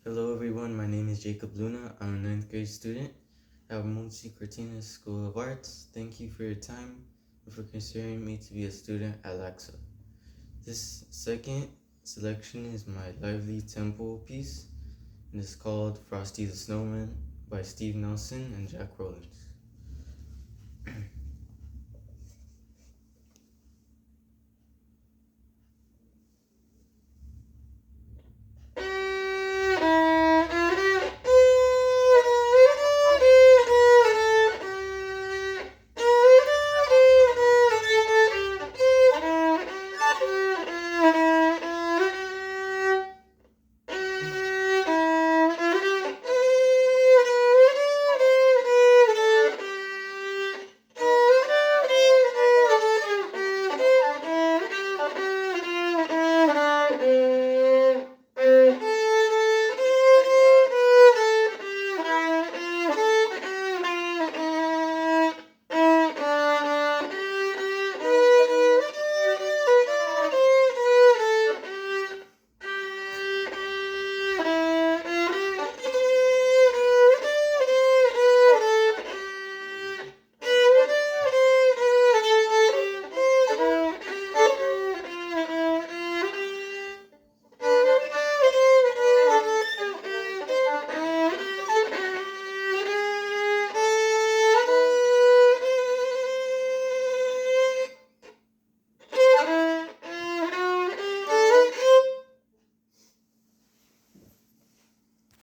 Hello everyone, my name is Jacob Luna. I'm a ninth grade student at Monte Cortinas School of Arts. Thank you for your time and for considering me to be a student at LACSA. This second selection is my lively tempo piece and it's called Frosty the Snowman by Steve Nelson and Jack Rowlands.